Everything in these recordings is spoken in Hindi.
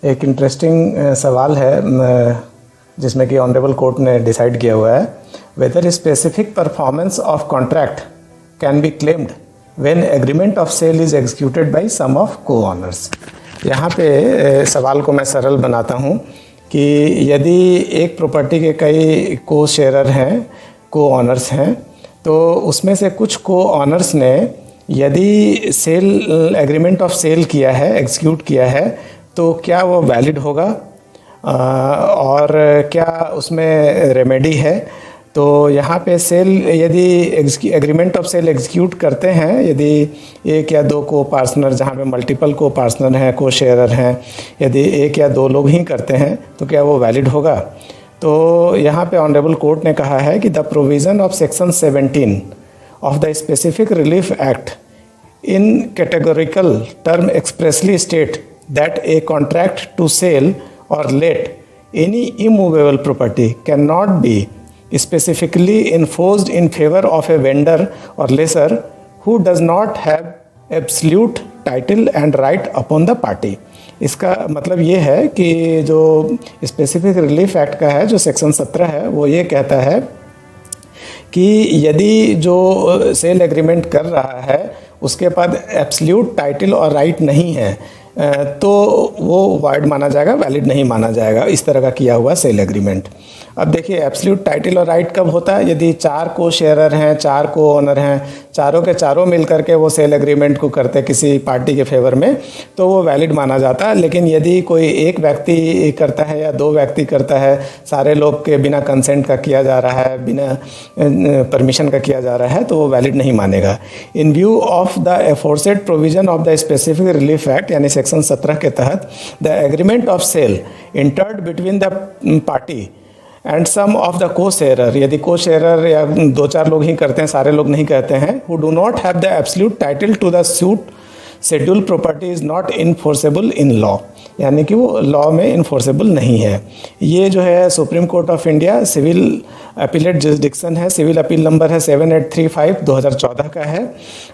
एक इंटरेस्टिंग सवाल है जिसमें कि ऑनरेबल कोर्ट ने डिसाइड किया हुआ है, whether specific performance of contract can be claimed when agreement of sale is executed by some of co owners. यहाँ पे सवाल को मैं सरल बनाता हूँ कि यदि एक प्रॉपर्टी के कई को शेयरर हैं, को ऑनर्स हैं, तो उसमें से कुछ को ऑनर्स ने यदि सेल एग्रीमेंट ऑफ सेल किया है, एग्जीक्यूट किया है, तो क्या वो वैलिड होगा और क्या उसमें रेमेडी है। तो यहाँ पे सेल यदि एग्रीमेंट ऑफ सेल एग्जीक्यूट करते हैं, यदि एक या दो को पार्टनर, जहाँ पे मल्टीपल को पार्टनर हैं, को शेयरर हैं, यदि एक या दो लोग ही करते हैं तो क्या वो वैलिड होगा। तो यहाँ पे ऑनरेबल कोर्ट ने कहा है कि the provision of section 17 of the specific relief act in categorical term expressly state that a contract to sell or let any immovable property cannot be specifically enforced in favor of a vendor or lessor who does not have absolute title and right upon the party। इसका मतलब ये है कि जो स्पेसिफिक रिलीफ एक्ट का है, जो सेक्शन 17 है, वो ये कहता है कि यदि जो सेल एग्रीमेंट कर रहा है उसके पास एब्सोल्यूट टाइटल और राइट नहीं है तो वो वाइड माना जाएगा, वैलिड नहीं माना जाएगा इस तरह का किया हुआ सेल एग्रीमेंट। अब देखिए, एब्सोल्यूट टाइटल और राइट कब होता है? यदि 4 को शेयरर हैं, 4 को ओनर हैं, चारों के चारों मिल करके वो सेल एग्रीमेंट को करते किसी पार्टी के फेवर में, तो वो वैलिड माना जाता है। लेकिन यदि कोई एक व्यक्ति करता है या दो व्यक्ति करता है, सारे लोग के बिना कंसेंट का किया जा रहा है, बिना परमिशन का किया जा रहा है, तो वो वैलिड नहीं मानेगा। In view of the aforesaid provision of the specific relief act यानी सेक्शन 17 के तहत the agreement of sale entered between the party and some of the co sharer, यदि को शेयरर या 2-4 लोग ही करते हैं, सारे लोग नहीं कहते हैं, who do not have the absolute title to the suit schedule property is not enforceable in law, यानी कि वो लॉ में इन्फोर्सेबल नहीं है। ये जो है supreme court of India civil appellate jurisdiction है, सिविल अपील नंबर है 7835 2014 का है,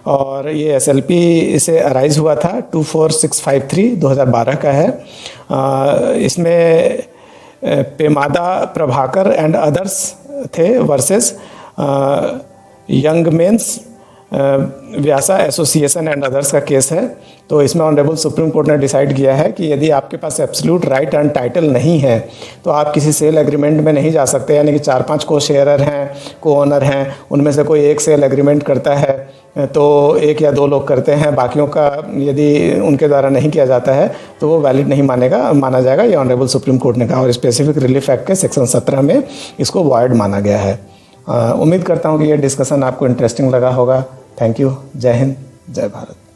और ये SLP से अराइज हुआ था 24653 2012 का है। इसमें पेमादा प्रभाकर एंड अदर्स थे versus young mains Vyasa association and others का केस है। तो इसमें ऑनरेबल सुप्रीम कोर्ट ने डिसाइड किया है कि यदि आपके पास एब्सोल्यूट राइट एंड टाइटल नहीं है तो आप किसी सेल एग्रीमेंट में नहीं जा सकते। यानी कि 4-5 को शेयरर हैं, को ओनर हैं, उनमें से कोई एक सेल एग्रीमेंट करता है तो एक या दो लोग करते हैं, बाकियों का यदि उनके द्वारा नहीं किया जाता है तो वो वैलिड नहीं माना जाएगा। ये ऑनरेबल सुप्रीम कोर्ट ने कहा, और स्पेसिफिक रिलीफ एक्ट के सेक्शन 17 में इसको वॉइड माना गया है। उम्मीद करता हूँ कि ये डिस्कशन आपको इंटरेस्टिंग लगा होगा। Thank you. जय हिंद, जय भारत।